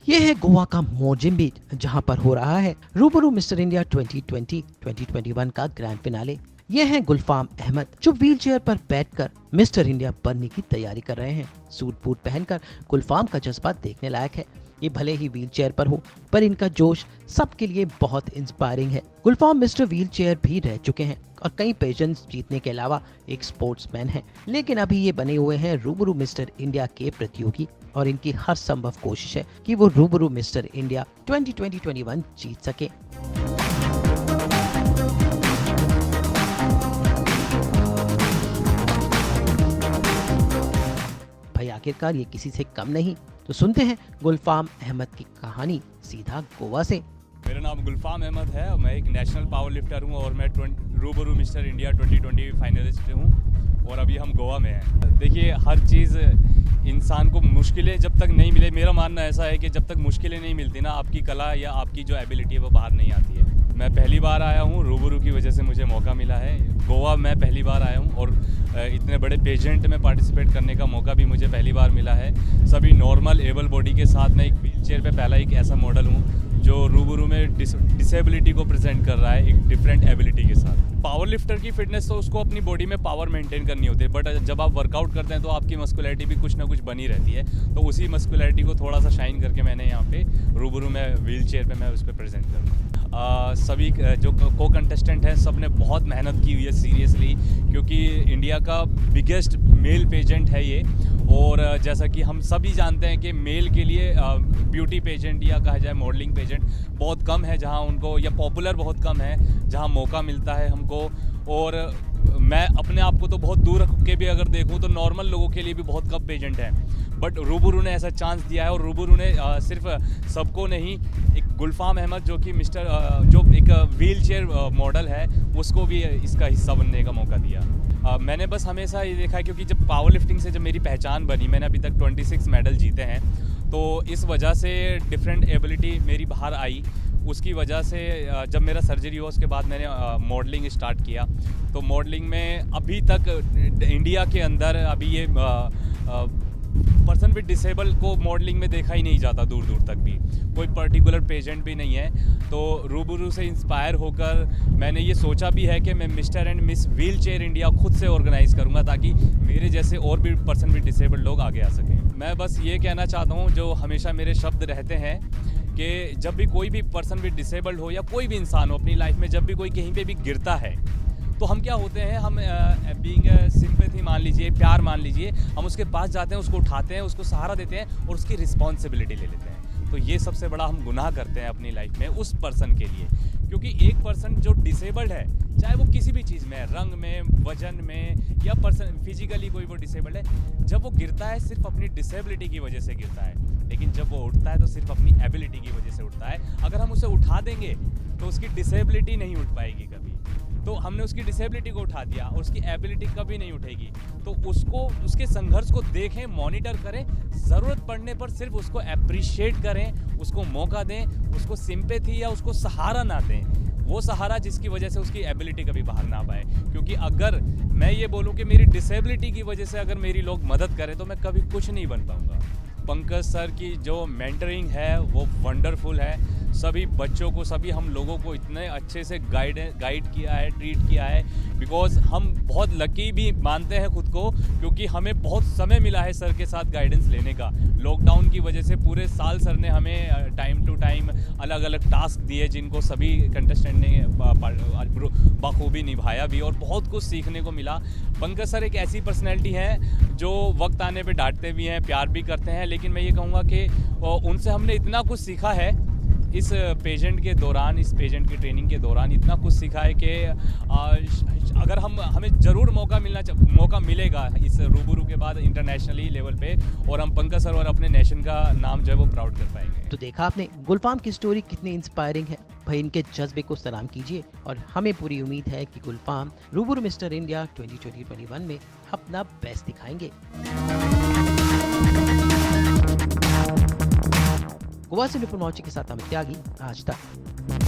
ये है गोवा का मोजिम्बिक, जहां पर हो रहा है रूबरू मिस्टर इंडिया 2020-2021 का ग्रैंड फिनाले। ये हैं गुलफाम अहमद, जो व्हीलचेयर पर बैठकर मिस्टर इंडिया बनने की तैयारी कर रहे हैं। सूट बूट पहनकर गुलफाम का जज्बा देखने लायक है। ये भले ही व्हीलचेयर पर हो, पर इनका जोश सबके लिए बहुत इंस्पायरिंग है। गुलफाम मिस्टर व्हीलचेयर भी रह चुके हैं और कई पेजेंट्स जीतने के अलावा एक स्पोर्ट्समैन हैं। लेकिन अभी ये बने हुए हैं रूबरू मिस्टर इंडिया के प्रतियोगी और इनकी हर संभव कोशिश है कि वो रूबरू मिस्टर इंडिया 2020-21 जीत सके। भाई आखिरकार ये किसी से कम नहीं, तो सुनते हैं गुलफाम अहमद की कहानी सीधा गोवा से। मेरा नाम गुलफाम अहमद है और मैं एक नेशनल पावर लिफ्टर हूँ और मैं रूबरू मिस्टर इंडिया 2020 फाइनलिस्ट हूँ और अभी हम गोवा में हैं। देखिए, हर चीज़ इंसान को मुश्किलें जब तक नहीं मिले, मेरा मानना ऐसा है कि जब तक मुश्किलें नहीं मिलती ना, आपकी कला या आपकी जो एबिलिटी है वो बाहर नहीं आती है। मैं पहली बार आया हूँ, रूबरू की वजह से मुझे मौका मिला है। गोवा मैं पहली बार आया हूँ और इतने बड़े पेजेंट में पार्टिसिपेट करने का मौका भी मुझे पहली बार मिला है। सभी नॉर्मल एबल बॉडी के साथ मैं एक व्हील चेयर पर पहला एक ऐसा मॉडल हूँ जो रूबरू में डिसेबिलिटी को प्रेजेंट कर रहा है एक डिफरेंट एबिलिटी के साथ। पावर लिफ्टर की फिटनेस तो उसको अपनी बॉडी में पावर मेंटेन करनी होती है, बट जब आप वर्कआउट करते हैं तो आपकी मस्कुलैरिटी भी कुछ ना कुछ बनी रहती है। तो उसी मस्कुलैरिटी को थोड़ा सा शाइन करके मैंने यहाँ पे रूबरू में व्हील चेयर पर मैं उस पर प्रेजेंट करूँ। सभी जो को कंटेस्टेंट हैं सब ने बहुत मेहनत की हुई है सीरियसली, क्योंकि इंडिया का बिगेस्ट मेल पेजेंट है ये। और जैसा कि हम सभी जानते हैं कि मेल के लिए ब्यूटी पेजेंट या कहा जाए मॉडलिंग पेजेंट बहुत कम है जहां उनको, या पॉपुलर बहुत कम है जहां मौका मिलता है हमको। और मैं अपने आप को तो बहुत दूर रख के भी अगर देखूं तो नॉर्मल लोगों के लिए भी बहुत कम पेजेंट हैं, बट रूबरू ने ऐसा चांस दिया है। और रूबरू ने सिर्फ सबको नहीं, एक गुलफाम अहमद जो कि जो एक व्हील चेयर मॉडल है, उसको भी इसका हिस्सा बनने का मौका दिया। मैंने बस हमेशा ये देखा है, क्योंकि जब पावर लिफ्टिंग से जब मेरी पहचान बनी, मैंने अभी तक 26 मेडल जीते हैं, तो इस वजह से डिफरेंट एबिलिटी मेरी बाहर आई। उसकी वजह से जब मेरा सर्जरी हुआ उसके बाद मैंने मॉडलिंग स्टार्ट किया। तो मॉडलिंग में अभी तक इंडिया के अंदर अभी ये पर्सन विद डिसेबल को मॉडलिंग में देखा ही नहीं जाता, दूर दूर तक भी कोई पर्टिकुलर पेजेंट भी नहीं है। तो रूबरू से इंस्पायर होकर मैंने ये सोचा भी है कि मैं mister and miss wheel chair India खुद से ऑर्गेनाइज करूँगा, ताकि मेरे जैसे और भी पर्सन विद डिसेबल लोग आगे आ सकें। मैं बस ये कहना चाहता हूँ, जो हमेशा मेरे शब्द रहते हैं कि जब भी कोई भी पर्सन विद डिसेबल्ड हो या कोई भी इंसान हो अपनी लाइफ में, जब भी कोई कहीं पे भी गिरता है तो हम क्या होते हैं, हम बीइंग सिंपैथी मान लीजिए, प्यार मान लीजिए, हम उसके पास जाते हैं, उसको उठाते हैं, उसको सहारा देते हैं और उसकी रिस्पॉन्सिबिलिटी ले लेते हैं। तो ये सबसे बड़ा हम गुनाह करते हैं अपनी लाइफ में उस पर्सन के लिए, क्योंकि एक पर्सन जो डिसेबल्ड है, चाहे वो किसी भी चीज़ में, रंग में, वजन में, या पर्सन फिजिकली कोई वो डिसेबल्ड है, जब वो गिरता है सिर्फ अपनी डिसेबिलिटी की वजह से गिरता है, लेकिन जब वो उठता है तो सिर्फ अपनी एबिलिटी की वजह से उठता है। अगर हम उसे उठा देंगे तो उसकी डिसेबिलिटी नहीं उठ पाएगी कभी। तो हमने उसकी डिसेबिलिटी को उठा दिया और उसकी एबिलिटी कभी नहीं उठेगी। तो उसको, उसके संघर्ष को देखें, मॉनिटर करें, ज़रूरत पड़ने पर सिर्फ उसको अप्रिशिएट करें, उसको मौका दें, उसको सिंपैथी या उसको सहारा ना दें, वो सहारा जिसकी वजह से उसकी एबिलिटी कभी बाहर ना पाए। क्योंकि अगर मैं ये बोलूँ कि मेरी डिसेबिलिटी की वजह से अगर मेरी लोग मदद करें तो मैं कभी कुछ नहीं बन पाऊँगा। पंकज सर की जो मेंटरिंग है वो वंडरफुल है। सभी बच्चों को, सभी हम लोगों को इतने अच्छे से गाइड किया है, ट्रीट किया है, बिकॉज हम बहुत लकी भी मानते हैं खुद को, क्योंकि हमें बहुत समय मिला है सर के साथ गाइडेंस लेने का। लॉकडाउन की वजह से पूरे साल सर ने हमें टाइम टू टाइम अलग अलग टास्क दिए, जिनको सभी कंटेस्टेंट ने बखूबी निभाया भी और बहुत कुछ सीखने को मिला। पंकज सर एक ऐसी पर्सनैलिटी है जो वक्त आने पे डांटते भी हैं, प्यार भी करते हैं, लेकिन मैं ये कहूँगा कि उनसे हमने इतना कुछ सीखा है इस पेजेंट के दौरान, इस पेजेंट की ट्रेनिंग के दौरान इतना कुछ सीखा है कि अगर हमें ज़रूर मौका मिलेगा इस रूबरू के बाद इंटरनेशनली लेवल पे, और हम पंकज सर और अपने नेशन का नाम जो है वो प्राउड कर पाएंगे। तो देखा आपने गुलफाम की स्टोरी कितनी इंस्पायरिंग है। भाई इनके जज्बे को सलाम कीजिए और हमें पूरी उम्मीद है कि गुलफाम रूबरू मिस्टर इंडिया 2020-21 में अपना बेस्ट दिखाएंगे। गोवा से निपुण मौची के साथ अमित त्यागी, आज तक।